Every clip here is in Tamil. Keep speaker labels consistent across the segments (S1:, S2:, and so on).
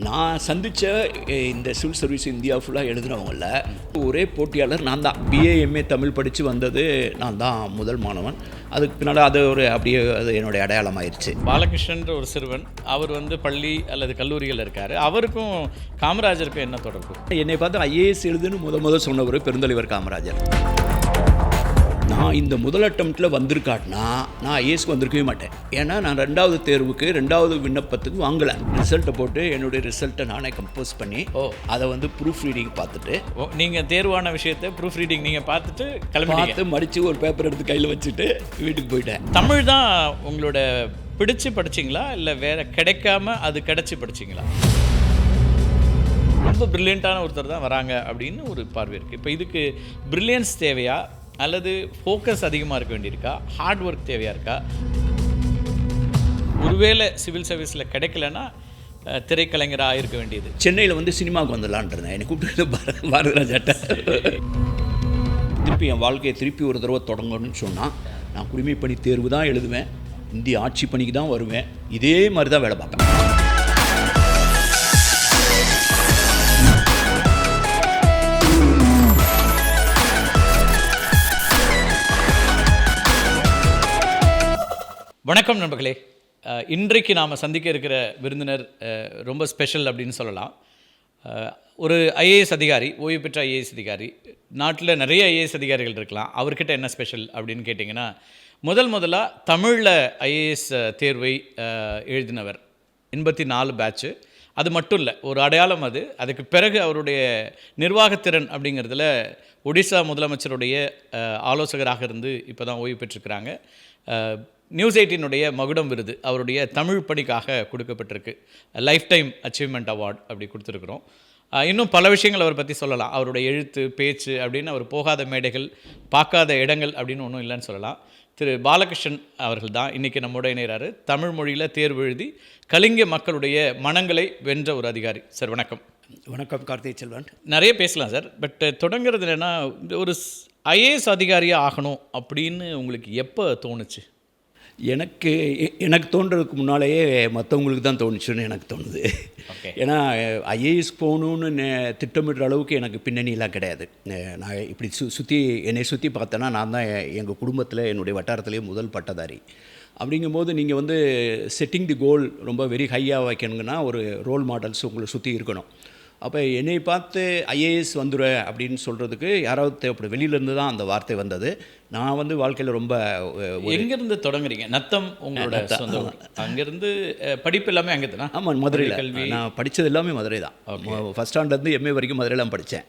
S1: நான் சந்தித்த இந்த சிவில் சர்வீஸ் இந்தியா ஃபுல்லாக எழுதுகிறவங்கள ஒரே போட்டியாளர் நான் தான். பிஏ எம்ஏ தமிழ் படித்து வந்தது நான் தான் முதல் மாணவன். அதுக்கு பின்னால் அது அப்படியே அது என்னுடைய அடையாளம் ஆயிடுச்சு.
S2: பாலகிருஷ்ணன்ற ஒரு சிறுவன், அவர் பள்ளி அல்லது கல்லூரிகள் இருக்கார். அவருக்கும் காமராஜருக்கும் என்ன தொடர்பு?
S1: என்னை பார்த்து ஐஏஎஸ் எழுதுன்னு முதல் சொன்னவர் பெருந்தலைவர் காமராஜர். நான் இந்த முதல் அட்டம்ப்டில் வந்திருக்காட்டினா நான் ஐஏஎஸ்க்கு வந்திருக்கவே மாட்டேன். ஏன்னா நான் ரெண்டாவது தேர்வுக்கு ரெண்டாவது விண்ணப்பத்துக்கு வாங்கலை. ரிசல்ட்டை போட்டு என்னுடைய ரிசல்ட்டை நானே கம்போஸ் பண்ணி அதை ப்ரூஃப் ரீடிங் பார்த்துட்டு
S2: நீங்கள் தேர்வான விஷயத்தை ப்ரூஃப் ரீடிங் நீங்கள் பார்த்துட்டு
S1: பார்த்து மடித்து ஒரு பேப்பர் எடுத்து கையில் வச்சுட்டு வீட்டுக்கு போயிட்டேன்.
S2: தமிழ் தான் உங்களோட பிடிச்சி படிச்சிங்களா இல்லை வேறு கிடைக்காம அது கிடச்சி படிச்சிங்களா? ரொம்ப ப்ரில்லியண்ட்டான ஒருத்தர் தான் வராங்க அப்படின்னு ஒரு பார்வை இருக்குது. இப்போ இதுக்கு ப்ரில்லியன்ஸ் தேவையா அல்லது ஃபோக்கஸ் அதிகமாக இருக்க வேண்டியிருக்கா, ஹார்ட் ஒர்க் தேவையாக இருக்கா? ஒருவேளை சிவில் சர்வீஸில் கிடைக்கலன்னா திரைக்கலைஞராக இருக்க வேண்டியது.
S1: சென்னையில் சினிமாவுக்கு வந்துடலான்ட்டு என்னை கூப்பிட்டு பாரதிராஜாட்ட திருப்பி என் வாழ்க்கையை திருப்பி ஒரு தடவை தொடங்கணும்னு சொன்னால் நான் குடிமைப்பணி தேர்வு தான் எழுதுவேன், இந்திய ஆட்சி பணிக்கு தான் வருவேன், இதே மாதிரி தான் வேலை பார்ப்பேன்.
S2: வணக்கம் நண்பர்களே. இன்றைக்கு நாம் சந்திக்க இருக்கிற விருந்தினர் ரொம்ப ஸ்பெஷல் அப்படின்னு சொல்லலாம். ஒரு ஐஏஎஸ் அதிகாரி, ஓய்வு பெற்ற ஐஏஎஸ் அதிகாரி. நாட்டில் நிறைய ஐஏஎஸ் அதிகாரிகள் இருக்கலாம். அவர்கிட்ட என்ன ஸ்பெஷல் அப்படின்னு கேட்டிங்கன்னா, முதலாக தமிழில் ஐஏஎஸ் தேர்வை எழுதினவர். 84 பேட்ச்சு. அது மட்டும் இல்லை, ஒரு அடையாளம் அது. அதுக்கு பிறகு அவருடைய நிர்வாகத்திறன் அப்படிங்கிறதுல ஒடிசா முதலமைச்சருடைய ஆலோசகராக இருந்து இப்போ தான் ஓய்வு பெற்றிருக்கிறாங்க. நியூஸ் 18 மகுடம் விருது அவருடைய தமிழ் பணிக்காக கொடுக்கப்பட்டிருக்கு. லைஃப் டைம் அச்சீவ்மெண்ட் அவார்டு அப்படி கொடுத்துருக்குறோம். இன்னும் பல விஷயங்கள் அவரை பற்றி சொல்லலாம். அவருடைய எழுத்து, பேச்சு அப்படின்னு அவர் போகாத மேடைகள், பார்க்காத இடங்கள் அப்படின்னு ஒன்றும் இல்லைன்னு சொல்லலாம். திரு பாலகிருஷ்ணன் அவர்கள் தான் இன்றைக்கி நம்மோட இணைகிறாரு. தமிழ் மொழியில் தேர்வு எழுதி கலிங்க மக்களுடைய மனங்களை வென்ற ஒரு அதிகாரி. சார் வணக்கம்.
S1: வணக்கம் கார்த்திகை செல்வன்.
S2: நிறைய பேசலாம் சார். பட் தொடங்குறது என்னென்னா, ஒரு ஐஏஎஸ் அதிகாரியாக ஆகணும் அப்படின்னு உங்களுக்கு எப்போ தோணுச்சு?
S1: எனக்கு தோன்றதுக்கு முன்னாலேயே மற்றவங்களுக்கு தான் தோணுச்சுன்னு எனக்கு தோணுது. ஏன்னா ஐஏஎஸ் போகணுன்னு திட்டமிடுற அளவுக்கு எனக்கு பின்னணியெலாம் கிடையாது. நான் இப்படி என்னை சுற்றி பார்த்தேன்னா நான் தான் எங்கள் குடும்பத்தில் என்னுடைய வட்டாரத்திலேயே முதல் பட்டதாரி. அப்படிங்கும்போது நீங்கள் செட்டிங் தி கோல் ரொம்ப வெரி ஹையாக வைக்கணுங்கன்னா ஒரு ரோல் மாடல்ஸ் உங்களை சுற்றி இருக்கணும். அப்போ என்னை பார்த்து ஐஏஎஸ் வந்துடுவேன் அப்படின்னு சொல்கிறதுக்கு யாராவது தேவைப்படும். வெளியிலேருந்து தான் அந்த வார்த்தை வந்தது. நான் வாழ்க்கையில் ரொம்ப
S2: எங்கேருந்து தொடங்குறீங்க? நத்தம் உங்களோட சொந்த ஊர். அங்கேருந்து படிப்பு எல்லாமே அங்கே தானே?
S1: ஆமாம், மதுரையில் கல்வி. நான் படித்தது எல்லாமே மதுரை தான். ஃபஸ்ட் ஸ்டாண்டர்ட்லேருந்து எம்ஏ வரைக்கும் மதுரையிலாம் படித்தேன்.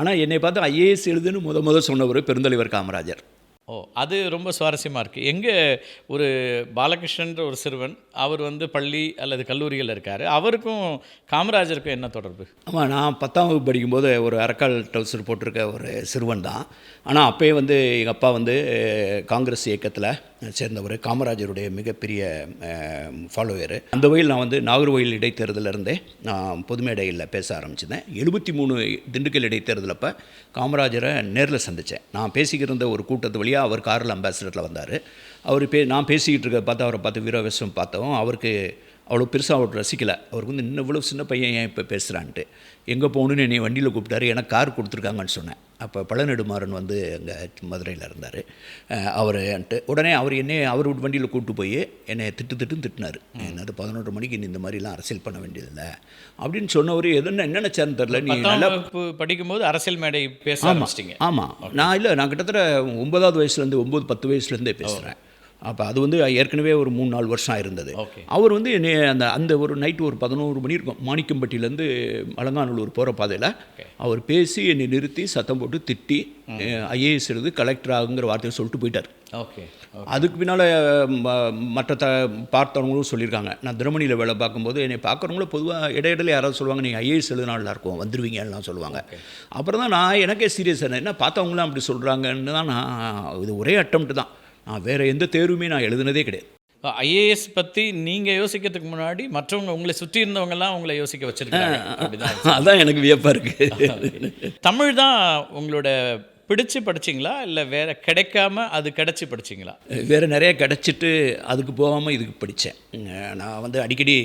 S1: ஆனால் என்னை பார்த்து ஐஏஎஸ் எழுதுன்னு முதல் சொன்னவர் பெருந்தலைவர் காமராஜர்.
S2: அது ரொம்ப சுவாரஸ்யமாக இருக்குது. எங்கே ஒரு பாலகிருஷ்ணன்ற ஒரு சிறுவன், அவர் பள்ளி அல்லது கல்லூரிகள் இருக்கார். அவருக்கும் காமராஜருக்கும் என்ன தொடர்பு?
S1: ஆமாம், நான் 10ஆம் வகுப்பு படிக்கும்போது ஒரு அரக்கால் ட்ரௌசர் போட்டிருக்க ஒரு சிறுவன் தான். ஆனால் அப்போயே எங்கள் அப்பா காங்கிரஸ் இயக்கத்தில் சேர்ந்தவர், காமராஜருடைய மிகப்பெரிய ஃபாலோவர். அந்த வகையில் நான் நாகர்கோவில் இடைத்தேர்தலிருந்தே நான் பொதுமேடையில் பேச ஆரம்பிச்சிருந்தேன். 73 திண்டுக்கல் இடைத்தேர்தல் அப்போ காமராஜரை நேரில் சந்தித்தேன். நான் பேசிக்கிருந்த ஒரு கூட்டத்து வழியாக அவர் காரில் அம்பாசிடரில் வந்தார். அவர் நான் பேசிக்கிட்டு இருக்க பார்த்து அவரை பார்த்து வீரவேசம் பார்த்தோம். அவருக்கு அவ்வளோ பெருசாக அவர் ரசிக்கலை. அவருக்கு இன்னும் இவ்வளோ சின்ன பையன் ஏன் இப்போ பேசுகிறான்ட்டு. எங்கே போகணுன்னு என்னை வண்டியில் கூப்பிட்டாரு. எனக்கு கார் கொடுத்துருக்காங்கன்னு சொன்னேன். அப்போ பழநெடுமாறன் அங்கே மதுரையில் இருந்தார். அவருன்ட்டு உடனே அவர் வண்டியில் கூப்பிட்டு போய் என்னை திட்டுனார். என்னது 11:30 மணிக்கு இந்த மாதிரிலாம் அரசியல் பண்ண வேண்டியதில்லை அப்படின்னு சொன்னவர். என்னென்ன சேர்ந்து தெரில. நீ நல்லா
S2: படிக்கும்போது அரசியல் மேடை பேச ஆரம்பிச்சிட்டிங்க?
S1: ஆமாம், நான் கிட்டத்தட்ட 9வது வயசுலேருந்து 9-10 வயசுலேருந்தே பேசுகிறேன். அப்போ அது ஏற்கனவே ஒரு 3-4 வருஷம் இருந்தது. அவர் என்னை அந்த ஒரு நைட்டு ஒரு 11 மணி இருக்கும், மாணிக்கம்பட்டியிலேருந்து அலங்காநல்லூர் போகிற பாதையில் அவர் பேசி என்னை நிறுத்தி சத்தம் போட்டு திட்டி ஐஏஎஸ் எழுது கலெக்டர் ஆகுங்கிற வார்த்தையை சொல்லிட்டு போயிட்டார். அதுக்கு பின்னால் மற்ற பார்த்தவங்களும் சொல்லியிருக்காங்க. நான் தினமணியில் வேலை பார்க்கும்போது என்னை பார்க்குறவங்களும் பொதுவாக இடையில யாராவது சொல்லுவாங்க, நீங்கள் ஐஏஎஸ் எழுதினா நல்லாயிருக்கும் வந்துடுவீங்கலாம் சொல்லுவாங்க. அப்புறம் தான் நான் எனக்கே சீரியஸாக என்ன பார்த்தவங்களாம் அப்படி சொல்கிறாங்கன்னு தான் நான் இது ஒரே அட்டம்ப்ட் தான். நான் வேறு எந்த தேர்வுமே நான் எழுதுனதே கிடையாது.
S2: ஐஏஎஸ் பற்றி நீங்கள் யோசிக்கிறதுக்கு முன்னாடி மற்றவங்க உங்களை சுற்றி இருந்தவங்கெல்லாம் உங்களை யோசிக்க வச்சுருக்காங்க.
S1: அதுதான் எனக்கு வியப்பாக இருக்குது.
S2: தமிழ் தான் உங்களோட பிடிச்சி படிச்சிங்களா இல்லை வேறு கிடைக்காம அது கிடச்சி படிச்சிங்களா?
S1: வேறு நிறைய கிடச்சிட்டு அதுக்கு போகாமல் இதுக்கு படித்தேன். நான் அடிக்கடி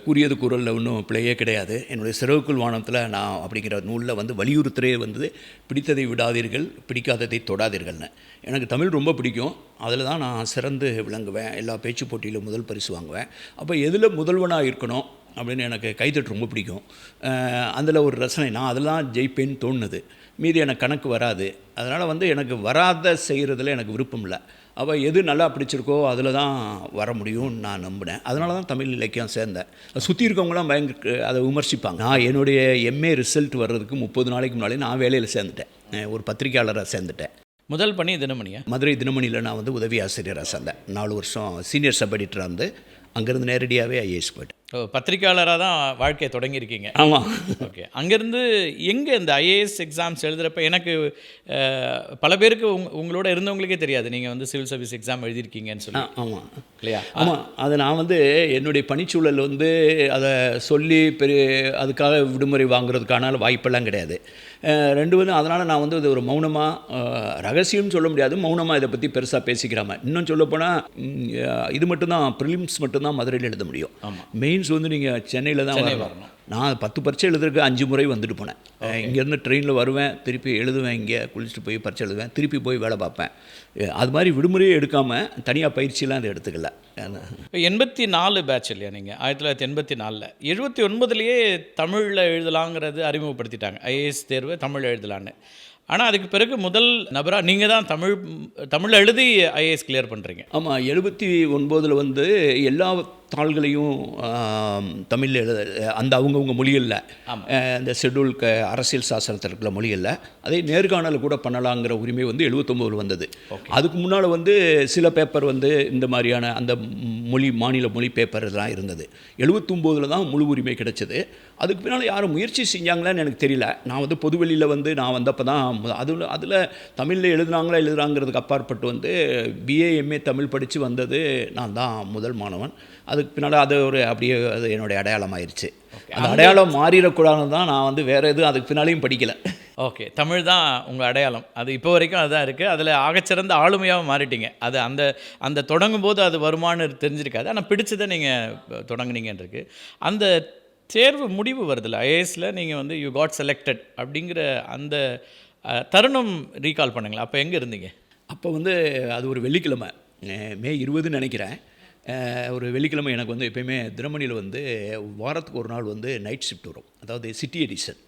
S1: கூறியது குரலில் ஒன்றும் பிழையே கிடையாது. என்னுடைய சிறகுக்குள் வானத்தில் நான் அப்படிங்கிற நூலில் வந்து வலியுறுத்துறே வந்து பிடித்ததை விடாதீர்கள், பிடிக்காததை தொடாதீர்கள்னு. எனக்கு தமிழ் ரொம்ப பிடிக்கும். அதில் தான் நான் சிறந்து விளங்குவேன். எல்லா பேச்சு போட்டியிலும் முதல் பரிசு வாங்குவேன். அப்போ எதில் முதல்வனாக இருக்கணும் அப்படின்னு எனக்கு கைத்தட்டு ரொம்ப பிடிக்கும். அதில் ஒரு ரசனை, நான் அதெல்லாம் ஜெயிப்பேன்னு தோணுது. மீதி எனக்கு கணக்கு வராது. அதனால் வந்து எனக்கு வராத செய்கிறதுல எனக்கு விருப்பம் இல்லை. அப்போ எது நல்லா பிடிச்சிருக்கோ அதில் தான் வர முடியும்னு நான் நம்பினேன். அதனால தான் தமிழ் இலக்கியம் சேர்ந்தேன். சுற்றி இருக்கவங்களாம் பயங்கர அதை விமர்சிப்பாங்க. நான் என்னுடைய எம்ஏ ரிசல்ட் வர்றதுக்கு 30 நாளைக்கு முன்னாலே நான் வேலையில் சேர்ந்துட்டேன். ஒரு பத்திரிக்கையாளராக சேர்ந்துட்டேன்.
S2: முதல் பணி தினமணியா? மதுரை
S1: தினமணியில் நான் வந்து உதவி ஆசிரியராக சேர்ந்தேன். 4 வருஷம் சீனியர் சப் எடிட்டராக இருந்து அங்கேருந்து நேரடியாகவே ஐஏஎஸ் போய்ட்டேன்.
S2: பத்திரிக்கையாளராக தான் வாழ்க்கையை தொடங்கியிருக்கீங்க.
S1: ஆமாம்.
S2: ஓகே. அங்கேருந்து எங்கே இந்த ஐஏஎஸ் எக்ஸாம்ஸ் எழுதுகிறப்ப எனக்கு பல பேருக்கு உங்களோட இருந்தவங்களுக்கே தெரியாது நீங்கள் வந்து சிவில் சர்வீஸ் எக்ஸாம் எழுதியிருக்கீங்கன்னு சொல்லி.
S1: ஆமாம்
S2: இல்லையா?
S1: ஆமாம். அது நான் வந்து என்னுடைய பணிச்சூழல் வந்து அதை சொல்லி அதுக்காக விடுமுறை வாங்குறதுக்கான வாய்ப்பெல்லாம் கிடையாது. ரெண்டு வந்து அதனால் நான் வந்து இது ஒரு மௌனமாக, ரகசியம்னு சொல்ல முடியாது, மௌனமாக இதை பற்றி பெருசாக பேசிக்கிறாம. இன்னும் சொல்லப்போனால் இது மட்டும்தான், ப்ரிலிம்ஸ் மட்டும்தான் மதுரையில் எழுத முடியும். மெயின்ஸ் வந்து நீங்கள் சென்னையில் தான் வரணும். நான் 10 பரீட்சை எழுதுறதுக்கு 5 முறை வந்துட்டு போனேன். இங்கேருந்து ட்ரெயினில் வருவேன், திருப்பி எழுதுவேன், இங்கே குளிச்சுட்டு போய் பரீட்சை எழுதுவேன், திருப்பி போய் வேலை பார்ப்பேன். அது மாதிரி விடுமுறையே எடுக்காமல் தனியாக பயிற்சியெலாம் அதை எடுத்துக்கல.
S2: 84 பேட்ச் இல்லையா நீங்கள்? 1984. 79லேயே தமிழில் எழுதலாங்கிறது அறிமுகப்படுத்திட்டாங்க. ஐஏஎஸ் தேர்வு தமிழ் எழுதலான்னு. ஆனால் அதுக்கு பிறகு முதல் நபராக நீங்கள் தான் தமிழ் எழுதி ஐஏஎஸ் கிளியர் பண்ணுறீங்க.
S1: ஆமாம். 79 வந்து எல்லா தாள்களையும் தமிழில் எழுத, அந்த அவங்கவுங்க மொழிகளில், இந்த ஷெட்யூல் அரசியல் சாசனத்தில் இருக்கிற மொழிகளில் அதே நேர்காணல் கூட பண்ணலாங்கிற உரிமை வந்து 79 வந்தது. அதுக்கு முன்னால் வந்து சில பேப்பர் வந்து இந்த மாதிரியான அந்த மாநில மொழி பேப்பர் இதெல்லாம் இருந்தது. 79 தான் முழு உரிமை கிடைச்சது. அதுக்கு பின்னால் யாரும் முயற்சி செஞ்சாங்களான்னு எனக்கு தெரியல. நான் வந்து பொதுவெளியில் வந்து நான் வந்தப்போ தான் அதில் தமிழில் எழுதுறாங்கிறதுக்கு அப்பாற்பட்டு வந்து பிஏ எம்ஏ தமிழ் படித்து வந்தது நான் தான் முதல் மாணவன். அதுக்கு பின்னால் அது அப்படியே அது என்னுடைய அடையாளம் ஆயிடுச்சு. அந்த அடையாளம் மாறிடக்கூடாதுன்னு தான் நான் வந்து வேறு எதுவும் அதுக்கு பின்னாலையும் படிக்கலை.
S2: ஓகே. தமிழ் தான் உங்கள் அடையாளம். அது இப்போ வரைக்கும் அதுதான் இருக்குது. அதில் ஆகச்சிறந்த ஆளுமையாக மாறிட்டீங்க. அது அந்த தொடங்கும் போது அது வருமானு தெரிஞ்சிருக்காது. ஆனால் பிடிச்சதை நீங்கள் தொடங்குனீங்கன்றிருக்கு. அந்த தேர்வு முடிவு வருதில்ல, ஐஏஎஸில் நீங்கள் வந்து யூ காட் செலக்டட் அப்படிங்கிற அந்த தருணம் ரீகால் பண்ணுங்களேன். அப்போ எங்கே இருந்தீங்க?
S1: அப்போ வந்து அது ஒரு வெள்ளிக்கிழமை, மே 20 நினைக்கிறேன். ஒரு வெள்ளிக்கிழமை எனக்கு வந்து எப்போயுமே தினமணியில் வந்து வாரத்துக்கு ஒரு நாள் வந்து நைட் ஷிஃப்ட் வரும். அதாவது சிட்டி எடிஷன்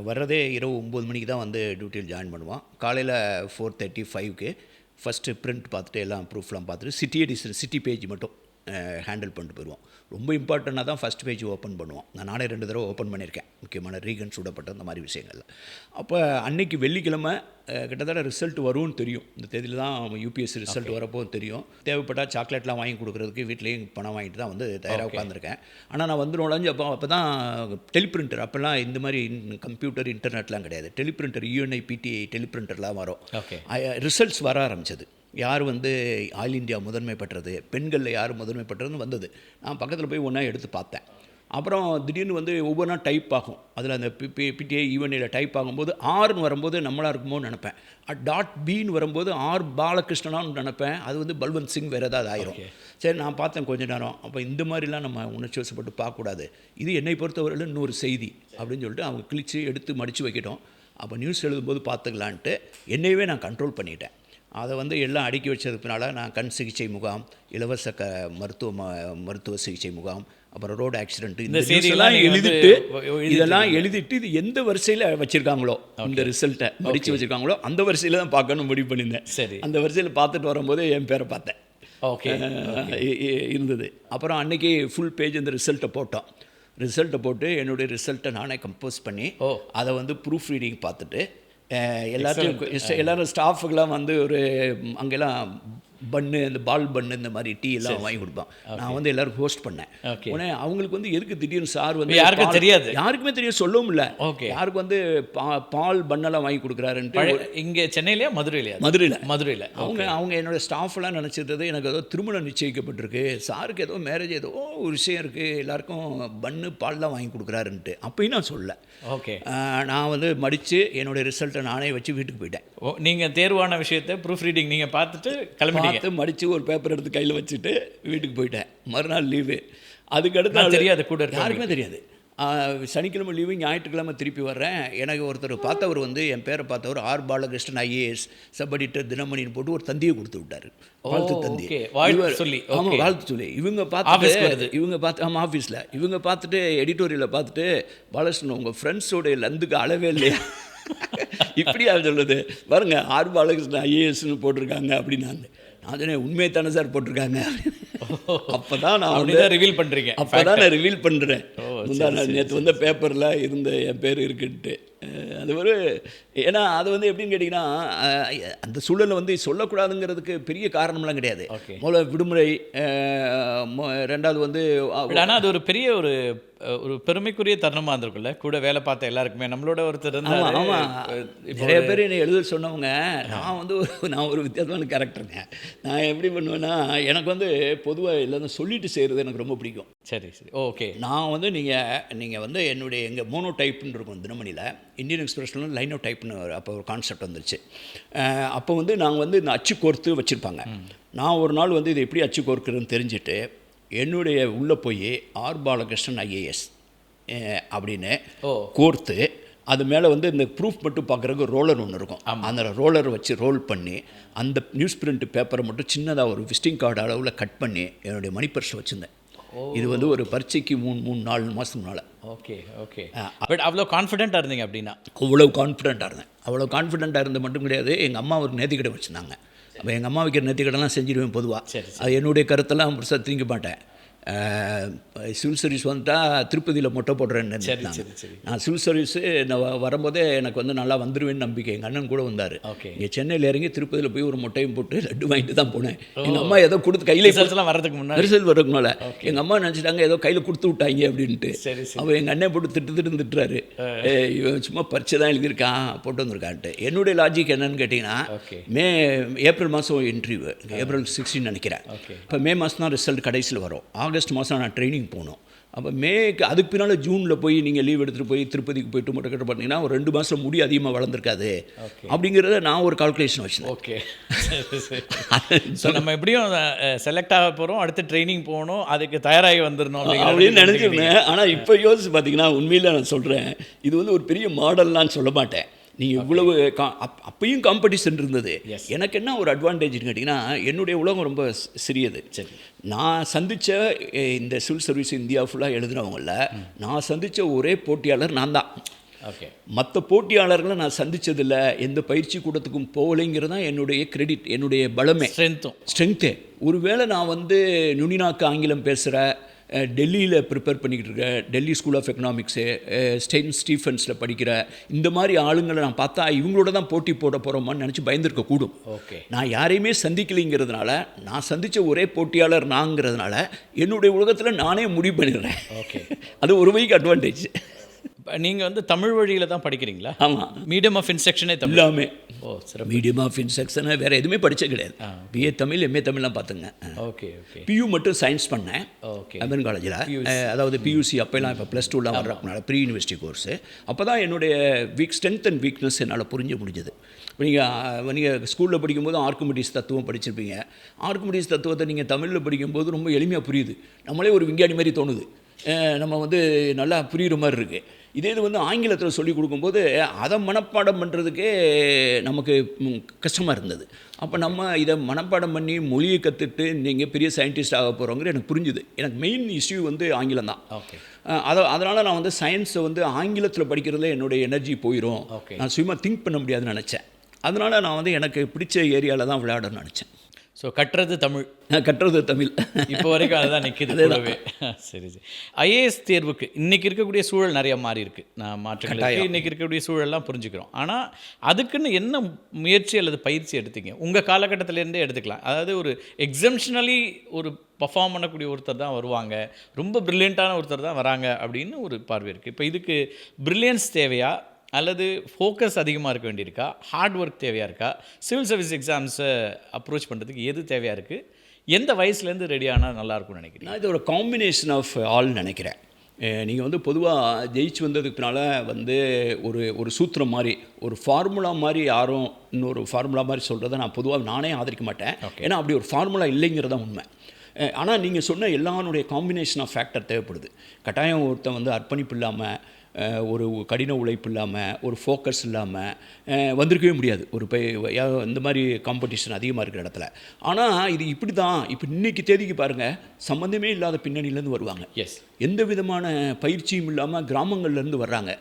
S1: வர்றதே இரவு 9 மணிக்கு தான் வந்து டியூட்டியில் ஜாயின் பண்ணுவான். காலையில் 4:30 5க்கு ஃபஸ்ட்டு பிரிண்ட் பார்த்துட்டு எல்லாம் ப்ரூஃப்லாம் பார்த்துட்டு சிட்டி எடிஷன் சிட்டி பேஜ் மட்டும் ஹேண்டில் பண்ணிட்டு போயிடுவோம். ரொம்ப இம்பார்ட்டண்ட்டாக தான் ஃபஸ்ட் பேஜ் ஓப்பன் பண்ணுவோம். நானே 2 தடவை ஓப்பன் பண்ணியிருக்கேன், முக்கியமான ரீகன் சூடப்பட்ட அந்த மாதிரி விஷயங்களில். அப்போ அன்னைக்கு வெள்ளிக்கிழமை கிட்டத்தட்ட ரிசல்ட் வரும்னு தெரியும். இந்த தேதியில் தான் யூபிஎஸ்சி ரிசல்ட் வரப்போ தெரியும். தேவைப்பட்டால் சாக்லேட்லாம் வாங்கி கொடுக்குறதுக்கு வீட்லேயும் பணம் வாங்கிட்டு தான் வந்து தயாராக உட்காந்துருக்கேன். ஆனால் நான் வந்து நுழைஞ்சு அப்போ தான் டெலிபிரிண்டர், அப்போல்லாம் இந்த மாதிரி கம்ப்யூட்டர் இன்டர்நெட்லாம் கிடையாது. டெலிபிரிண்டர் யூஎன்ஐ பிடிஐ டெலிபிரிண்டர்லாம் வரும். ரிசல்ட்ஸ் வர ஆரம்பிச்சது. யார் வந்து ஆல் இந்தியா முதன்மை பெற்றது, பெண்களில் யார் முதன்மை பெற்றதுன்னு வந்தது. நான் பக்கத்தில் போய் ஒன்றா எடுத்து பார்த்தேன். அப்புறம் திடீர்னு வந்து ஒவ்வொன்றா டைப் ஆகும். அதில் அந்த பிடிஐ ஈவனில் டைப் ஆகும்போது ஆர்னு வரும்போது நம்மளாக இருக்குமோன்னு நினப்பேன். .பின்னு வரும்போது ஆர் பாலகிருஷ்ணனான்னு நினப்பேன். அது வந்து பல்வந்த் சிங் வேறு ஏதாவது ஆயிரும். சரி, நான் பார்த்தேன் கொஞ்ச நேரம். அப்போ இந்த மாதிரிலாம் நம்ம உணர்ச்சி வசப்பட்டு பார்க்கக்கூடாது, இது என்னை பொறுத்தவரையில் இன்னொரு செய்தி அப்படின்னு சொல்லிட்டு அவங்க கிழிச்சு எடுத்து மடித்து வைக்கிட்டோம். அப்போ நியூஸ் எழுதும்போது பார்த்துக்கலான்ட்டு என்னையவே நான் கண்ட்ரோல் பண்ணிட்டேன். அதை வந்து எல்லாம் அடுக்கி வச்சதுக்குனால நான் கண் சிகிச்சை முகாம், இலவச மருத்துவ சிகிச்சை முகாம், அப்புறம் ரோடு ஆக்சிடென்ட், இந்த செய்தியெல்லாம் எழுதிட்டு இது எந்த வரிசையில் வச்சுருக்காங்களோ, இந்த ரிசல்ட்டை மடித்து வச்சுருக்காங்களோ அந்த வரிசையில் தான் பார்க்கணும் முடிவு பண்ணியிருந்தேன். சரி, அந்த வரிசையில் பார்த்துட்டு வரும்போது என் பேரை பார்த்தேன். ஓகே இருந்தது. அப்புறம் அன்றைக்கி ஃபுல் பேஜ் இந்த ரிசல்ட்டை போட்டோம். ரிசல்ட்டை போட்டு என்னுடைய ரிசல்ட்டை நானே கம்போஸ் பண்ணி அதை வந்து ப்ரூஃப் ரீடிங் பார்த்துட்டு எல்லோரும் ஸ்டாஃபுக்கெல்லாம் வந்து ஒரு அங்கெல்லாம் பன்னு, இந்த பால் பன்னு, இந்த மாதிரி டீ எல்லாம் வாங்கி கொடுப்பான். நான் வந்து எல்லாருக்கும் ஹோஸ்ட் பண்ணேன். உடனே அவங்களுக்கு வந்து எதுக்கு திடீர்னு சார் வந்து
S2: யாருக்கும் தெரியாது,
S1: யாருக்குமே தெரியும், சொல்லவும் இல்லை. யாருக்கு வந்து பால் பன்னெல்லாம் வாங்கி கொடுக்குறாருன்ட்டு.
S2: இங்கே சென்னையிலையா மதுரையிலையா? மதுரையில்.
S1: அவங்க என்னோடய ஸ்டாஃப்லாம் நினச்சிருந்தது எனக்கு ஏதோ திருமணம் நிச்சயிக்கப்பட்டிருக்கு, சாருக்கு ஏதோ மேரேஜ், ஏதோ ஒரு விஷயம் இருக்குது, எல்லாருக்கும் பன்னு பால்லாம் வாங்கி கொடுக்குறாருன்ட்டு. அப்பயும் நான் சொல்லலை. ஓகே, நான் வந்து மடித்து என்னுடைய ரிசல்ட்டை நானே வச்சு வீட்டுக்கு போயிட்டேன்.
S2: நீங்கள் தேர்வான விஷயத்தை ப்ரூஃப் ரீடிங் நீங்கள் பார்த்துட்டு கிளம்பி
S1: மடித்து ஒரு பேப்பர் எடுத்து கையில் வச்சுட்டு வீட்டுக்கு போயிட்டேன். மறுநாள் லீவு. அதுக்கு அடுத்த
S2: நான்
S1: நாள்
S2: தெரியாது கூட இருக்கவங்களுக்கு.
S1: யாருக்குமே தெரியாது. சனிக்கிழமை லீவு, ஞாயிற்றுக்கிழமை திருப்பி வர்றேன். எனக்கு ஒருத்தர் பார்த்தவர் வந்து என் பேரை பார்த்தவர் R Balakrishnan IAS sub editor தினமணின்னு போட்டு ஒரு தந்தியை கொடுத்து விட்டார். வாழ்த்து தந்தி.
S2: வாழ்த்து சொல்லி.
S1: ஆமாம், வாழ்த்து சொல்லி. இவங்க பார்த்துட்டு ஆமாம் ஆஃபீஸில் இவங்க பார்த்துட்டு எடிட்டோரியலில் பார்த்துட்டு, பாலகிருஷ்ணன் உங்கள் ஃப்ரெண்ட்ஸோடைய லந்துக்கு அளவே இல்லையா இப்படியா சொல்லுது பாருங்க, ஆர் பாலகிருஷ்ணன் ஐஏஎஸ்ன்னு போட்டிருக்காங்க அப்படின்னாங்க. நான் சொன்னேன் உண்மையை தானே சார் போட்டிருக்காங்க. அப்போ தான் நான் வந்து
S2: ரிவீல் பண்ணுறீங்க.
S1: அப்போ தான் நான் ரிவீல் பண்ணுறேன். நேற்று வந்த பேப்பரில் இருந்த என் பேர் இருக்குன்ட்டு. அது ஒரு ஏன்னா அது வந்து எப்படின்னு கேட்டிங்கன்னா, அந்த சூழலை வந்து சொல்லக்கூடாதுங்கிறதுக்கு பெரிய காரணம்லாம் கிடையாது. முதல்ல விடுமுறை, ரெண்டாவது வந்து
S2: ஆனால் அது ஒரு பெரிய ஒரு பெருமைக்குரிய தருணமாக இருந்திருக்குல்ல, கூட வேலை பார்த்த எல்லாருக்குமே. நம்மளோட ஒருத்தர் இருந்தால்
S1: ஆமாம், நிறைய பேர் என்னை எழுத சொன்னவங்க. நான் ஒரு வித்தியாசமான கேரக்டருங்க. நான் எப்படி பண்ணுவேன்னா, எனக்கு வந்து பொதுவாக எல்லாரும் சொல்லிட்டு செய்கிறது எனக்கு ரொம்ப பிடிக்கும்.
S2: சரி சரி, ஓகே.
S1: நான் வந்து நீங்கள் வந்து என்னுடைய எங்கள் மோனோ டைப்னு இருக்கும் தினமணியில், இந்தியன் எக்ஸ்பிரஸ்ல லைனோ டைப்னு அப்போ ஒரு கான்செப்ட் வந்துருச்சு. அப்போ வந்து நாங்கள் வந்து இந்த அச்சு கோர்த்து வச்சுருப்பாங்க. நான் ஒரு நாள் வந்து இது எப்படி அச்சு கோர்க்குறதுன்னு தெரிஞ்சுட்டு என்னுடைய உள்ளே போய் ஆர் பாலகிருஷ்ணன் ஐஏஎஸ் அப்படின்னு கோர்த்து, அது மேலே வந்து இந்த ப்ரூஃப் மட்டும் பார்க்குறதுக்கு ரோலர் ஒன்று இருக்கும். அந்த ரோலரை வச்சு ரோல் பண்ணி அந்த நியூஸ் பிரிண்ட் பேப்பரை மட்டும் சின்னதாக ஒரு விசிட்டிங் கார்டு அளவில் கட் பண்ணி என்னுடைய மணி பர்ஸில் வச்சுருந்தேன். இது வந்து ஒரு பரீட்சைக்கு 3-4 மாதத்துக்கு முன்னால்.
S2: Okay okay. பட் அவ்வளோ கான்ஃபிடென்ட்டாக இருந்தீங்க அப்படின்னா?
S1: அவ்வளோ கான்ஃபிடென்ட்டாக இருந்தேன். அவ்வளோ கான்ஃபிடென்ட்டாக இருந்த மட்டும் கிடையாது, எங்கள் அம்மா ஒரு நேர்த்திக்கடை வச்சுருந்தாங்க. அப்போ எங்கள் அம்மா வைக்கிற நேர்த்திக்கடைலாம் செஞ்சிடுவேன் பொதுவாக. அது என்னுடைய கருத்தெல்லாம் பெருசாக திங்க மாட்டேன். சிவில் சர்வீஸ் வந்துட்டால் திருப்பதியில் மொட்டை போடுறேன்னு நான் சிவில் சர்வீஸு நான் வரும்போதே எனக்கு வந்து நல்லா வந்துடுவேன்னு நம்பிக்கை. எங்கள் அண்ணன் கூட வந்தார். இங்கே சென்னையில் இறங்கி திருப்பதியில் போய் ஒரு மொட்டையும் போட்டு லட்டு வாங்கிட்டு தான் போனேன். எங்கள் அம்மா ஏதோ கொடுத்து கையில்
S2: வரதுக்கு முன்னாடி
S1: ரிசல்ட் வரதுக்குனால எங்கள் அம்மா நினச்சிட்டாங்க ஏதோ கையில் கொடுத்து விட்டாங்க அப்படின்ட்டு. அவள் எங்கள் அண்ணன் போட்டு திட்டுறாரு, இவன் சும்மா பரிச்சை தான் எழுதியிருக்கான் போட்டு வந்திருக்கான்ட்டு. என்னுடைய லாஜிக் என்னன்னு கேட்டிங்கன்னா, ஏப்ரல் மாதம் இன்டர்வியூ, ஏப்ரல் 16 நினைக்கிறேன். இப்போ மே மாதம் தான் ரிசல்ட் கடைசியில் வரும். ஆகஸ்ட் மாதம் நான் ட்ரைனிங் போகணும். அப்போ அதுக்கு பின்னால் ஜூனில் போய் நீங்கள் லீவ் எடுத்துகிட்டு போய் திருப்பதிக்கு போய்ட்டு மொட்டை கட்ட பார்த்தீங்கன்னா ஒரு 2 மாதம் முடி அதிகமாக வளர்ந்துருக்காது அப்படிங்கிறத நான் ஒரு கால்குலேஷன் வச்சுருந்தேன்.
S2: ஓகே. ஸோ நம்ம எப்படியும் செலக்ட் ஆக போகிறோம், அடுத்து ட்ரைனிங் போகணும், அதுக்கு தயாராகி வந்துடணும்
S1: அப்படின்னு நினச்சிருந்தேன். ஆனால் இப்போ யோசிச்சு பார்த்தீங்கன்னா உண்மையில் நான் சொல்கிறேன், இது வந்து ஒரு பெரிய மாடல்லாம் சொல்ல மாட்டேன். நீங்கள் இவ்வளவு அப்பையும் காம்படிஷன் இருந்தது. எனக்கு என்ன ஒரு அட்வான்டேஜ்னு கேட்டிங்கன்னா, என்னுடைய உலகம் ரொம்ப சிறியது. சரி, நான் சந்தித்த இந்த சிவில் சர்வீஸ் இந்தியா ஃபுல்லாக எழுதுனவங்கள நான் சந்தித்த ஒரே போட்டியாளர் நான் தான்.
S2: ஓகே.
S1: மற்ற போட்டியாளர்களை நான் சந்தித்ததில்லை, எந்த பயிற்சி கூடத்துக்கும் போகலைங்கிறது தான் என்னுடைய கிரெடிட், என்னுடைய பலமே, ஸ்ட்ரென்த்தே. ஒருவேளை நான் வந்து நுனிநாக்கு ஆங்கிலம் பேசுகிற, டெல்லியில் ப்ரிப்பேர் பண்ணிக்கிட்டு இருக்கேன், டெல்லி ஸ்கூல் ஆஃப் எக்கனாமிக்ஸு, ஸ்டீஃபன்ஸில் படிக்கிற இந்த மாதிரி ஆளுங்களை நான் பார்த்தா இவங்களோட தான் போட்டி போட போகிறோமான்னு நினச்சி பயந்துருக்க கூடும்.
S2: ஓகே.
S1: நான் யாரையுமே சந்திக்கலைங்கிறதுனால, நான் சந்தித்த ஒரே போட்டியாளர் நாங்கிறதுனால என்னுடைய உலகத்தில் நானே முடிவு பண்ணிடுறேன்.
S2: ஓகே.
S1: அது ஒரு வகைக்கு அட்வான்டேஜ்.
S2: நீங்கள் வந்து தமிழ் வழியில் தான் படிக்கிறீங்களா?
S1: ஆமாம்.
S2: மீடியம் ஆஃப் இன்ஸ்ட்ரக்ஷனே தமிழ்
S1: எல்லாமே.
S2: ஓ சரி.
S1: மீடியம் ஆஃப் இன்ஸ்ட்ரக்ஷனை வேறு எதுவுமே படித்தது கிடையாது. பிஏ தமிழ், எம்ஏ தமிழ்லாம் பார்த்துங்க.
S2: Okay okay.
S1: பியூ மட்டும் சயின்ஸ் பண்ணேன்.
S2: ஓகே.
S1: அமெரிக்கன் காலேஜில், அதாவது பியூசி அப்போலாம் இப்போ +2லாம் வர்றதுனால ப்ரீ யூனிவர்சிட்டி கோர்ஸு. அப்போ தான் என்னுடைய ஸ்ட்ரென்த் அண்ட் வீக்னஸ் என்னால் புரிஞ்ச முடிஞ்சது. இப்போ நீங்கள் ஸ்கூலில் படிக்கும்போது ஆர்க்கிமிடிஸ் தத்துவம் படிச்சிருப்பீங்க. ஆர்க்கிமிடிஸ் தத்துவத்தை நீங்கள் தமிழில் படிக்கும்போது ரொம்ப எளிமையாக புரியுது. நம்மளே ஒரு விஞ்ஞானி மாதிரி தோணுது, நம்ம வந்து நல்லா புரிகிற மாதிரி இருக்குது. இதே இது வந்து ஆங்கிலத்தில் சொல்லிக் கொடுக்கும்போது அதை மனப்பாடம் பண்ணுறதுக்கே நமக்கு கஷ்டமாக இருந்தது. அப்போ நம்ம இதை மனப்பாடம் பண்ணி மொழியை கற்றுட்டு நீங்கள் பெரிய சயின்டிஸ்ட் ஆக போகிறோங்கிற எனக்கு புரிஞ்சுது. எனக்கு மெயின் இஷ்யூ வந்து ஆங்கிலம் தான்.
S2: ஓகே.
S1: அதனால் நான் வந்து சயின்ஸை வந்து ஆங்கிலத்தில் படிக்கிறதுல என்னுடைய எனர்ஜி போயிடும், நான் சுயமாக திங்க் பண்ண முடியாதுன்னு நினச்சேன். அதனால் நான் வந்து எனக்கு பிடிச்ச ஏரியாவில் தான் விளையாடணும்னு நினச்சேன்.
S2: ஸோ கட்டுறது தமிழ்,
S1: கட்டுறது தமிழ் இப்போ
S2: வரைக்கும் அதுதான் நிற்கிது. சரி சரி. ஐஏஎஸ் தேர்வுக்கு இன்றைக்கி இருக்கக்கூடிய சூழல் நிறைய மாறி இருக்குது. நான் மாற்றங்கள் இன்றைக்கி இருக்கக்கூடிய சூழல்லாம் புரிஞ்சுக்கிறோம். ஆனால் அதுக்குன்னு என்ன முயற்சி அல்லது பயிற்சி எடுத்தீங்க? உங்கள் காலகட்டத்திலேருந்தே எடுத்துக்கலாம். அதாவது ஒரு எக்ஸம்ஷனலி ஒரு பர்ஃபார்ம் பண்ணக்கூடிய ஒருத்தர் தான் வருவாங்க, ரொம்ப ப்ரில்லியண்ட்டான ஒருத்தர் தான் வராங்க அப்படின்னு ஒரு பார்வை இருக்குது. இப்போ இதுக்கு ப்ரில்லியன்ஸ் தேவையா அல்லது ஃபோக்கஸ் அதிகமாக இருக்க வேண்டியிருக்கா, ஹார்ட் ஒர்க் தேவையாக இருக்கா, சிவில் சர்வீஸ் எக்ஸாம்ஸை அப்ரோச் பண்ணுறதுக்கு எது தேவையாக இருக்குது, எந்த வயசுலேருந்து ரெடி ஆனால் நல்லாயிருக்கும்னு நினைக்கிறேன்?
S1: நான் இது ஒரு காம்பினேஷன் ஆஃப் ஆல் நினைக்கிறேன். நீங்கள் வந்து பொதுவாக ஜெயிச்சு வந்ததுக்குனால வந்து ஒரு சூத்திரம் மாதிரி, ஒரு ஃபார்முலா மாதிரி யாரும் இன்னொரு ஃபார்முலா மாதிரி சொல்கிறத நான் பொதுவாக நானே ஆதரிக்க மாட்டேன். ஏன்னா அப்படி ஒரு ஃபார்முலா இல்லைங்கிறதான் உண்மை. ஆனால் நீங்கள் சொன்ன எல்லாருடைய காம்பினேஷன் ஆஃப் ஃபேக்டர் தேவைப்படுது. கட்டாயம் ஒருத்தன் வந்து அர்ப்பணிப்பு இல்லாமல், ஒரு கடின உழைப்பு இல்லாமல், ஒரு ஃபோக்கஸ் இல்லாமல் வந்திருக்கவே முடியாது ஒரு இந்த மாதிரி காம்படிஷன் அதிகமாக இருக்கிற இடத்துல. ஆனால் இது இப்படி தான். இப்போ இன்றைக்கி தேதிக்கு பாருங்கள், சம்மந்தமே இல்லாத பின்னணியிலேருந்து வருவாங்க. எந்த விதமான பயிற்சியும் இல்லாமல் கிராமங்கள்லேருந்து வர்றாங்க.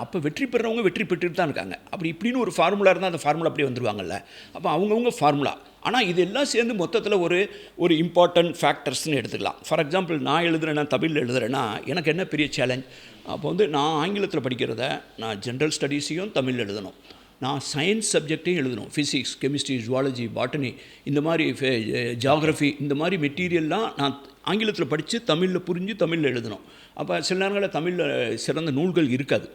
S1: அப்போ வெற்றி பெறவங்க வெற்றி பெற்றுட்டு தான் இருக்காங்க. அப்படி இப்படின்னு ஒரு ஃபார்முலா இருந்தால் அந்த ஃபார்முலா அப்படியே வந்துடுவாங்கல்ல. அப்போ அவங்கவுங்க ஃபார்முலா. ஆனால் இதெல்லாம் சேர்ந்து மொத்தத்தில் ஒரு இம்பார்ட்டன்ட் ஃபேக்டர்ஸ்னு எடுத்துக்கலாம். ஃபார் எக்ஸாம்பிள், நான் எழுதுறேன்னா, தமிழில் எழுதுறேன்னா எனக்கு என்ன பெரிய சேலஞ்ச். அப்போ வந்து நான் ஆங்கிலத்தில் படிக்கிறத நான் ஜென்ரல் ஸ்டடீஸையும் தமிழில் எழுதணும். நான் சயின்ஸ் சப்ஜெக்டையும் எழுதணும். ஃபிசிக்ஸ், கெமிஸ்ட்ரி, ஜுவாலஜி, பாட்டனி, இந்த மாதிரி ஜியாகிரஃபி, இந்த மாதிரி மெட்டீரியல்லாம் நான் ஆங்கிலத்தில் படித்து தமிழில் புரிஞ்சு தமிழில் எழுதணும். அப்போ சில நேரங்களில் தமிழில் சிறந்த நூல்கள் இருக்காது.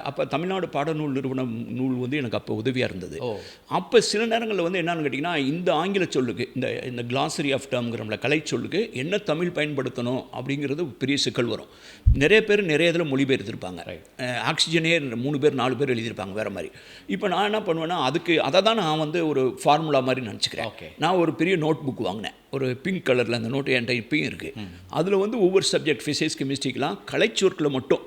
S1: அப்போ தமிழ்நாடு பாடநூல் நிறுவனம் நூல் வந்து எனக்கு அப்போ உதவியாக இருந்தது. அப்போ சில நேரங்களில் வந்து என்னென்னு கேட்டிங்கன்னா, இந்த ஆங்கில சொல்லுக்கு, இந்த கிளாசரி ஆஃப் டேர்ம்ங்கிறோம்ல, கலை சொல்லுக்கு என்ன தமிழ் பயன்படுத்தணும் அப்படிங்கிறது பெரிய சிக்கல் வரும். நிறைய பேர் நிறைய இதில் மொழிபெயர்த்திருப்பாங்க. ஆக்சிஜனே 3 பேர் 4 பேர் எழுதியிருப்பாங்க வேறு மாதிரி. இப்போ நான் என்ன பண்ணுவேன்னா, அதை தான் நான் வந்து ஒரு ஃபார்முலா மாதிரி நினச்சிக்கிறேன். நான் ஒரு பெரிய நோட் புக் வாங்கினேன், ஒரு பிங்க் கலரில். அந்த நோட்டு என்கிட்ட இப்பயும் இருக்குது. அதில் வந்து ஒவ்வொரு சப்ஜெக்ட், ஃபிசிக்ஸ், கெமிஸ்ட்ரிக்கெலாம் கலைச்சொற்களை மட்டும்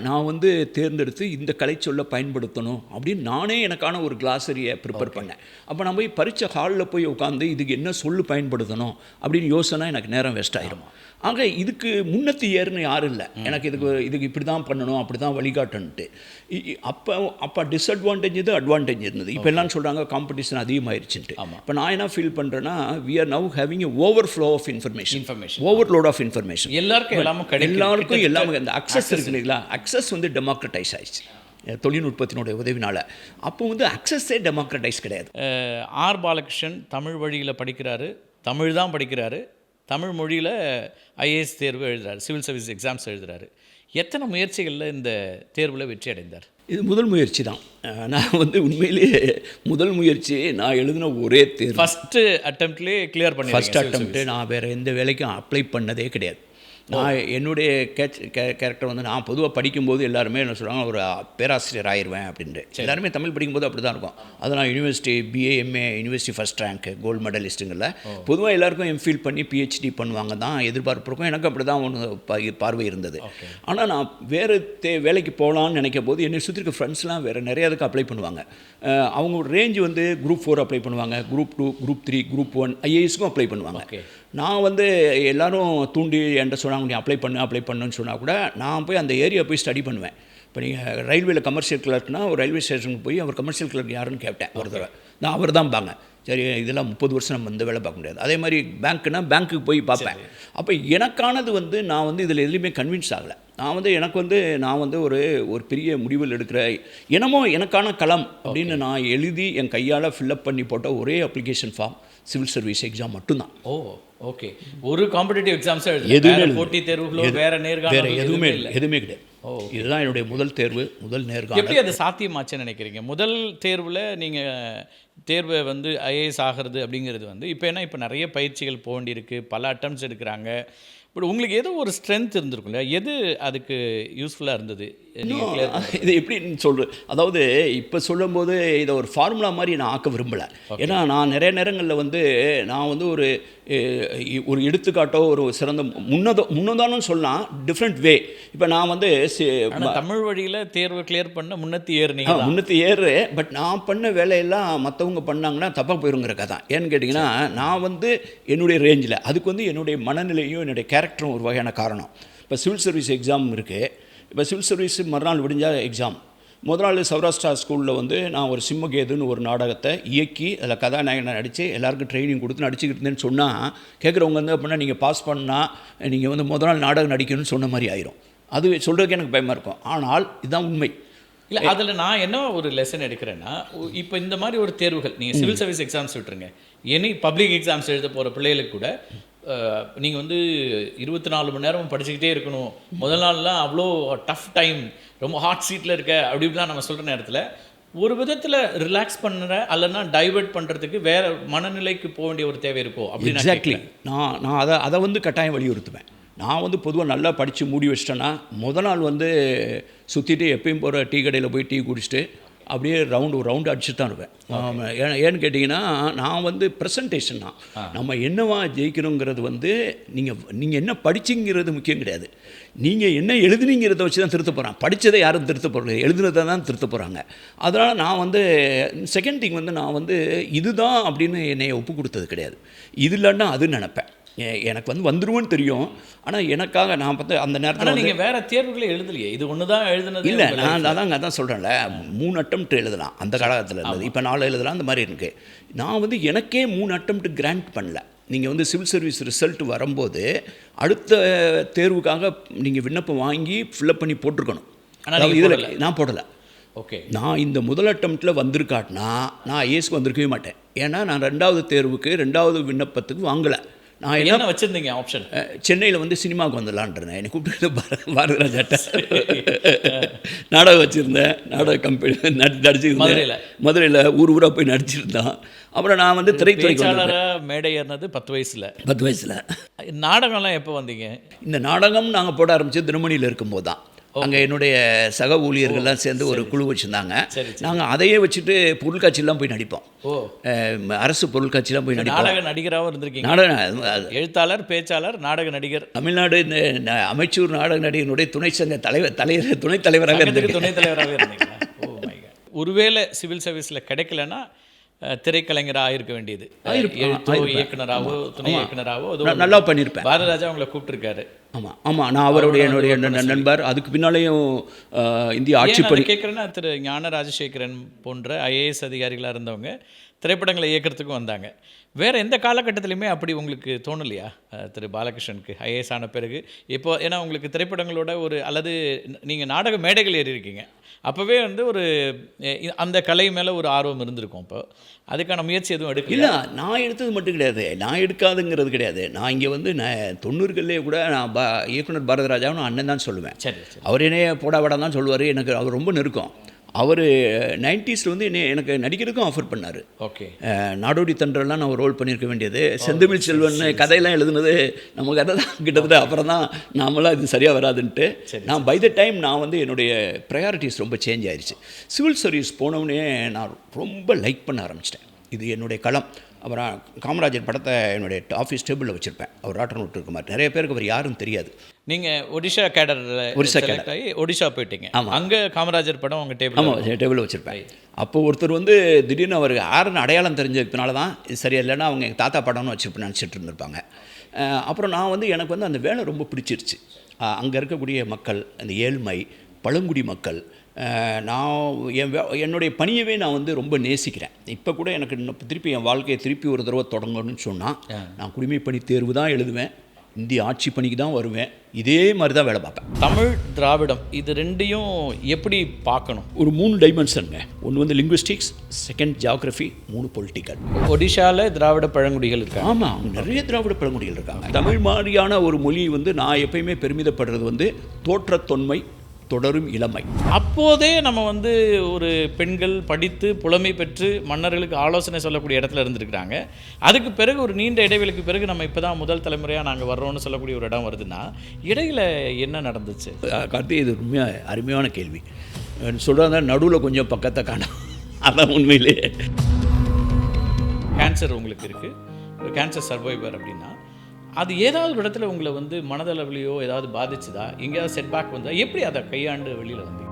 S1: நான் வந்து தேர்ந்தெடுத்து இந்த கலைச்சொல்லை பயன்படுத்தணும் அப்படின்னு நானே எனக்கான ஒரு கிளாசரியை ப்ரிப்பேர் பண்ணேன். அப்போ நான் போய் பரீட்சை ஹாலில் போய் உட்காந்து இதுக்கு என்ன சொல்லு பயன்படுத்தணும் அப்படின்னு யோசனை எனக்கு நேரம் வேஸ்ட் ஆகிடும். ஆக இதுக்கு முன்னத்தி ஏறுன்னு யாரும் இல்லை. எனக்கு இதுக்கு இப்படி தான் பண்ணணும், அப்படி தான் வழிகாட்டன்ட்டு. அப்போ டிஸ்அட்வான்டேஜ் இது, அட்வான்டேஜ் இருந்தது. இப்போ எல்லாம் சொல்கிறாங்க காம்படிஷன் அதிகமாகிடுச்சுன்ட்டு. இப்போ நான் என்ன ஃபீல் பண்ணுறேன்னா, we are now having a overflow of information, overload of information. எல்லாருக்கும் எல்லாமே அந்த அக்சஸ் இருக்கு இல்லைங்களா, அக்சஸ் வந்து டெமோக்ரட்டைஸ் ஆயிடுச்சு தொழில்நுட்பத்தினுடைய உதவினால். அப்போ வந்து அக்சஸே டெமோக்ரட்டைஸ் கிடையாது.
S2: ஆர் பாலகிருஷ்ணன் தமிழ் வழியில் படிக்கிறாரு, தமிழ் தான் படிக்கிறாரு, தமிழ் மொழியில் ஐஏஎஸ் தேர்வு எழுதுறாரு, சிவில் சர்வீஸ் எக்ஸாம்ஸ் எழுதுறாரு. எத்தனை முயற்சிகளில் இந்த தேர்வில் வெற்றி அடைந்தார்?
S1: இது முதல் முயற்சி தான். நான் வந்து உண்மையிலேயே முதல் முயற்சி, நான் எழுதின ஒரே தேர்வு
S2: ஃபஸ்ட்டு அட்டெம்ப்ட்லேயே கிளியர் பண்ணி.
S1: First attempt. நான் வேறு எந்த வேலைக்கும் அப்ளை பண்ணதே கிடையாது. நான் என்னுடைய கேரக்டர் வந்து, நான் பொதுவாக படிக்கும்போது எல்லாருமே என்ன சொல்கிறாங்க, ஒரு பேராசிரியர் ஆயிடுவேன் அப்படின்ட்டு. எல்லாருமே தமிழ் படிக்கும்போது அப்படி தான் இருக்கும். அது நான் university BA MA university first rank gold மெடலிஸ்ட்டுங்களில் பொதுவாக எல்லாருக்கும் எம்ஃபில் பண்ணி பிஹெச்டி பண்ணுவாங்க தான் எதிர்பார்ப்பு இருக்கும். எனக்கு அப்படி தான் ஒன்று பார்வை இருந்தது. ஆனால் நான் வேறு வேலைக்கு போகலான்னு நினைக்கும் போது என்னை சுற்றி இருக்க ஃப்ரெண்ட்ஸ்லாம் வேறு நிறைய இதுக்கு அப்ளை பண்ணுவாங்க. அவங்க ரேஞ்சு வந்து குரூப் 4 அப்ளை பண்ணுவாங்க, குரூப் 2, குரூப் 3, குரூப் 1 ஐஏஎஸ்க்கும் அப்ளை பண்ணுவாங்க. நான் வந்து எல்லோரும் தூண்டி என்கிட்ட சொன்னாங்க, நீ அப்ளை பண்ணுன்னு சொன்னால் கூட நான் போய் அந்த ஏரியா போய் ஸ்டடி பண்ணுவேன். இப்போ நீங்கள் ரயில்வேல கமர்ஷியல் கிளர்க்னா ஒரு ரயில்வே ஸ்டேஷனுக்கு போய் அவர் கமர்ஷியல் கிளர்க் யாருன்னு கேட்டேன் ஒரு தடவை. நான் அவர் தான் பாங்க. சரி, இதெல்லாம் 30 வருஷம் நம்ம இந்த வேலை பார்க்க முடியாது. அதே மாதிரி பேங்க்குனா பேங்க்குக்கு போய் பார்ப்பேன். அப்போ எனக்கானது வந்து நான் வந்து இதில் எதுலேயுமே கன்வின்ஸ் ஆகலை. நான் வந்து ஒரு பெரிய முடிவில் எடுக்கிற என்னமோ எனக்கான களம் அப்படின்னு நான் எழுதி என் கையால் ஃபில்அப் பண்ணி போட்ட ஒரே application form civil service exam மட்டும்தான்.
S2: ஓகே. ஒரு காம்படிட்டிவ் எக்ஸாம்ஸ் எதுவுமே, போட்டி தேர்வுகளோ வேறு நேர்காணல்
S1: எதுவுமே கிடையாது. இதுதான் என்னுடைய முதல் தேர்வு, முதல் நேர்காணல்.
S2: எப்படி அது சாத்தியமாச்சுன்னு நினைக்கிறீங்க? முதல் தேர்வில் நீங்கள் தேர்வை வந்து ஐஏஎஸ் ஆகிறது அப்படிங்கிறது வந்து இப்போ நிறைய பயிற்சிகள் போக வேண்டியிருக்கு, பல அட்டம்ப்ட்ஸ் எடுக்கிறாங்க. பட் உங்களுக்கு ஏதோ ஒரு ஸ்ட்ரென்த் இருந்திருக்கும் இல்லையா? எது அதுக்கு யூஸ்ஃபுல்லாக இருந்தது?
S1: இது எப்படி சொல்கிறது, அதாவது இப்போ சொல்லும்போது இதை ஒரு ஃபார்முலா மாதிரி நான் ஆக்க விரும்பலை. ஏன்னா நான் நிறைய நேரங்களில் வந்து நான் வந்து ஒரு எடுத்துக்காட்டோ ஒரு சிறந்த முன்னதானும் சொல்லலாம், டிஃப்ரெண்ட் வே. இப்போ நான் வந்து
S2: தமிழ் வழியில் தேர்வு கிளியர் பண்ண முன்னத்தி
S1: ஏறு, பட் நான் பண்ண வேலையெல்லாம் மற்றவங்க பண்ணாங்கன்னா தப்பாக போயிருங்கிற தான். ஏன்னு கேட்டிங்கன்னா, நான் வந்து என்னுடைய ரேஞ்சில், அதுக்கு வந்து என்னுடைய மனநிலையும் என்னுடைய கேரக்டரும் ஒரு வகையான காரணம். இப்போ சிவில் சர்வீஸ் எக்ஸாம் இருக்குது. இப்போ சிவில் சர்வீஸ் மறுநாள் விடிஞ்சால் எக்ஸாம். முதல் நாள் சௌராஷ்டிரா ஸ்கூலில் வந்து நான் ஒரு சிம்மகேதுன்னு ஒரு நாடகத்தை இயக்கி அதில் கதாநாயகனை நடித்து எல்லாருக்கும் ட்ரைனிங் கொடுத்து நடிச்சுக்கிட்டு இருந்தேன்னு சொன்னால் கேட்குறவங்க வந்து அப்படின்னா நீங்கள் பாஸ் பண்ணால் நீங்கள் வந்து முதல் நாள் நாடகம் நடிக்கணும்னு சொன்ன மாதிரி ஆயிரும். அது சொல்கிறதுக்கு எனக்கு பயமாக இருக்கும். ஆனால் இதுதான் உண்மை.
S2: இல்லை, அதில் நான் என்ன ஒரு லெசன் எடுக்கிறேன்னா, இப்போ இந்த மாதிரி ஒரு தேர்வுகள் நீங்கள் சிவில் சர்வீஸ் எக்ஸாம்ஸ் விட்டுருங்க, எனி பப்ளிக் எக்ஸாம்ஸ் எழுத போகிற பிள்ளைகளுக்கு கூட நீங்கள் வந்து 24 மணி நேரம் படிச்சுக்கிட்டே இருக்கணும். முதல் நாள்லாம் அவ்வளோ டஃப் டைம், ரொம்ப ஹாட் சீட்டில் இருக்க அப்படி இப்படிலாம் நம்ம சொல்கிற நேரத்தில் ஒரு விதத்தில் ரிலாக்ஸ் பண்ணுற அல்லனா டைவெர்ட் பண்ணுறதுக்கு வேறு மனநிலைக்கு போக வேண்டிய ஒரு தேவை இருக்கோ அப்படின்னு.
S1: எக்ஸாக்ட்லி. நான் அதை வந்து கட்டாயம் வலியுறுத்துவேன். நான் வந்து பொதுவாக நல்லா படித்து மூடி வச்சிட்டேன்னா முதல் நாள் வந்து சுற்றிட்டு எப்பயும் போகிற டீ கடையில் போய் டீ குடிச்சிட்டு அப்படியே ஒரு ரவுண்டு அடிச்சுட்டு தான் இருப்பேன். ஏன்னு கேட்டிங்கன்னா நான் வந்து ப்ரெசன்டேஷன் தான். நம்ம என்னவா ஜெயிக்கணுங்கிறது வந்து நீங்கள் என்ன படிச்சிங்கிறது முக்கியம் கிடையாது. நீங்கள் என்ன எழுதுனீங்கிறத வச்சு தான் திருத்த போகிறாங்க. படித்ததை யாரும் திருத்த போகிறது, எழுதுனதை தான் திருத்த போகிறாங்க. அதனால் நான் வந்து செகண்ட் திங் வந்து நான் வந்து இதுதான் அப்படின்னு என்னை ஒப்பு கொடுத்தது கிடையாது. இது இல்லைன்னா அது நினப்பேன். எனக்கு வந்து வந்துருவோன்னு தெரியும். ஆனால் எனக்காக நான் பார்த்து அந்த நேரத்தில்
S2: நீங்கள் வேறு தேர்வுகளை எழுதலையே, இது ஒன்று தான் எழுதுனது
S1: இல்லை. நான் அதான் சொல்கிறேன்ல, 3 அட்டம்ப்ட் எழுதலாம் அந்த காலகட்டத்தில் இருந்தது. இப்போ 4 எழுதலாம், அந்த மாதிரி இருக்குது. நான் வந்து எனக்கே 3 அட்டம்ப்ட் கிராண்ட் பண்ணல. நீங்கள் வந்து சிவில் சர்வீஸ் ரிசல்ட் வரும்போது அடுத்த தேர்வுக்காக நீங்கள் விண்ணப்பம் வாங்கி ஃபில்லப் பண்ணி போட்டிருக்கணும். ஆனால் இதில் நான் போடலை.
S2: ஓகே.
S1: நான் இந்த முதல் அட்டம்ப்டில் வந்திருக்காட்டினா நான் ஐஏஎஸ்க்கு வந்திருக்கவே மாட்டேன். ஏன்னா நான் 2வது தேர்வுக்கு 2வது விண்ணப்பத்துக்கு வாங்கலை. நான் என்ன
S2: வச்சுருந்தீங்க ஆப்ஷன்?
S1: சென்னையில் வந்து சினிமாவுக்கு வந்துடலான்றேன். என்னை கூப்பிட்டு பாரதிராஜாட்ட நாடகம் வச்சுருந்தேன். நாடக கம்பெனி நடிச்சிருந்தேன். மதுரையில் ஊராக போய் நடிச்சிருந்தான். அப்புறம் நான் வந்து திரைத்துறைக்கு
S2: மேடை ஏறினது 10 வயசில்.
S1: 10 வயசில்.
S2: நாடகம்லாம் எப்போ வந்தீங்க?
S1: இந்த நாடகம் நாங்கள் போட ஆரம்பித்தது தினமணியில் இருக்கும்போது தான். அங்கே என்னுடைய சக ஊழியர்கள்லாம் சேர்ந்து ஒரு குழு வச்சுருந்தாங்க. நாங்கள் அதையே வச்சுட்டு பொருட்காட்சியெல்லாம் போய் நடிப்போம். அரசு பொருட்காட்சியெல்லாம் போய் நடிப்போம்.
S2: நாடக நடிகராகவும் இருந்திருக்கீங்க. எழுத்தாளர், பேச்சாளர், நாடக நடிகர்.
S1: தமிழ்நாடு அமைச்சூர் நாடக நடிகனுடைய துணைத் தலைவராக இருந்தது.
S2: துணைத் தலைவராக இருந்தீங்களா? ஒருவேளை சிவில் சர்வீஸில் கிடைக்கலன்னா திரைக்கலைஞராக இருக்க வேண்டியது. இயக்குனராகவோ துணை இயக்குனராகவோ
S1: நல்லா பண்ணியிருப்பேன்.
S2: பாரதிராஜா உங்களை கூப்பிட்டுருக்காரு.
S1: ஆமாம் நான் அவருடைய என்னுடைய நண்பர். அதுக்கு பின்னாலேயும் இந்திய ஆட்சிப்பணி
S2: கேட்குறேன்னா திரு ஞான ராஜசேகரன் போன்ற ஐஏஎஸ் அதிகாரிகளாக இருந்தவங்க திரைப்படங்களை இயக்கிறதுக்கும் வந்தாங்க. வேறு எந்த காலகட்டத்திலையுமே அப்படி உங்களுக்கு தோணலையா திரு பாலகிருஷ்ணனுக்கு ஐஏஎஸ் ஆன பிறகு? இப்போ ஏன்னா உங்களுக்கு திரைப்படங்களோட ஒரு அல்லது நீங்கள் நாடக மேடைகள் ஏறி இருக்கீங்க, அப்போவே வந்து ஒரு அந்த கலை மேலே ஒரு ஆர்வம் இருந்திருக்கும். இப்போ அதுக்கான முயற்சி எதுவும் எடுக்கல?
S1: இல்லை, நான் எடுத்தது மட்டும் கிடையாது, நான் எடுக்காதுங்கிறது கிடையாது. நான் இங்கே வந்து 90களிலே கூட நான் இயக்குனர் பாரதிராஜாவும் அண்ணன் தான் சொல்லுவேன்.
S2: சரி.
S1: அவர் என்னைய போடா வடா தான் சொல்லுவார். எனக்கு அவர் ரொம்ப நெருக்கம். அவர் 90ஸில் வந்து எனக்கு நடிக்கிறதுக்கும் ஆஃபர் பண்ணார்.
S2: ஓகே.
S1: நாடோடி தன்றெல்லாம் நான் ரோல் பண்ணியிருக்க வேண்டியது. செந்தமிழ் செல்வன் கதையெல்லாம் எழுதுனது நம்ம கதை தான். கிட்டத்தட்ட அப்புறம் தான் நாமெல்லாம் இது சரியாக வராதுன்ட்டு நான் பை த டைம் நான் வந்து என்னுடைய ப்ரையாரிட்டிஸ் ரொம்ப சேஞ்ச் ஆயிடுச்சு. சிவில் சர்வீஸ் போனவுடனே நான் ரொம்ப லைக் பண்ண ஆரம்பிச்சிட்டேன். இது என்னுடைய களம். அப்புறம் காமராஜர் படத்தை என்னுடைய ஆஃபீஸ் டேபிளில் வச்சுருப்பேன். அவர் ஆட்டம் விட்டு இருக்க மாதிரி நிறைய பேருக்கு அவர் யாரும் தெரியாது.
S2: நீங்கள் ஒடிஷா கேடர் ஆகி ஒடிஷா போயிட்டீங்க.
S1: ஆமாம்,
S2: அங்கே காமராஜர் படம் உங்கள்
S1: டேபிளில் வச்சுருப்பேன். அப்போ ஒருத்தர் வந்து திடீர்னு அவர் யாருன்னு அடையாளம் தெரிஞ்சதுனால தான் இது சரியா இல்லைன்னா அவங்க எங்கள் தாத்தா படம்னு வச்சுருப்பேன் நினச்சிட்டு இருந்திருப்பாங்க. அப்புறம் நான் வந்து எனக்கு வந்து அந்த வேலை ரொம்ப பிடிச்சிருச்சு. அங்கே இருக்கக்கூடிய மக்கள், அந்த ஏழ்மை பழங்குடி மக்கள், நான் என்னுடைய பணியவே நான் வந்து ரொம்ப நேசிக்கிறேன். இப்போ கூட எனக்கு திருப்பி என் வாழ்க்கையை திருப்பி ஒரு தடவை தொடங்கணும்னு சொன்னால் நான் குடிமைப்பணி தேர்வு தான் எழுதுவேன், இந்திய ஆட்சி பணிக்கு தான் வருவேன், இதே மாதிரி தான் வேலை பார்ப்பேன்.
S2: தமிழ் திராவிடம் இது ரெண்டையும் எப்படி பார்க்கணும்?
S1: ஒரு 3 டைமென்ஷனுங்க. ஒன்று வந்து லிங்குவிஸ்டிக்ஸ், செகண்ட் ஜியாகிரஃபி, 3 பொலிட்டிக்கல்.
S2: ஒடிஷாவில் திராவிட பழங்குடிகள் இருக்காங்க.
S1: ஆமாம், நிறைய திராவிட பழங்குடிகள் இருக்காங்க. தமிழ் மாதிரியான ஒரு மொழி வந்து நான் எப்பயுமே பெருமிதப்படுறது வந்து தோற்றத்தொன்மை, தொடரும் இளமை.
S2: அப்போதே நம்ம வந்து ஒரு பெண்கள் படித்து புலமை பெற்று மன்னர்களுக்கு ஆலோசனை சொல்லக்கூடிய இடத்துல இருந்திருக்கிறாங்க. அதுக்கு பிறகு ஒரு நீண்ட இடைவெளிக்கு பிறகு நம்ம இப்போ தான் முதல் தலைமுறையாக நாங்கள் வர்றோம்னு சொல்லக்கூடிய ஒரு இடம் வருதுன்னா இடையில் என்ன நடந்துச்சு?
S1: கார்த்தி, இது உண்மையாக அருமையான கேள்வி. சொல்கிறாங்க நடுவில் கொஞ்சம் பக்கத்தை காணும். அதான் உண்மையிலே.
S2: கேன்சர் உங்களுக்கு இருக்குது, கேன்சர் சர்வைவர் அப்படின்னா அது ஏதாவது ஒரு இடத்துல உங்களை வந்து மனதளவுலையோ ஏதாவது பாதிச்சுதா? எங்கேயாவது செட்பேக் வந்தால் எப்படி அதை கையாண்டு வெளியில் வந்து?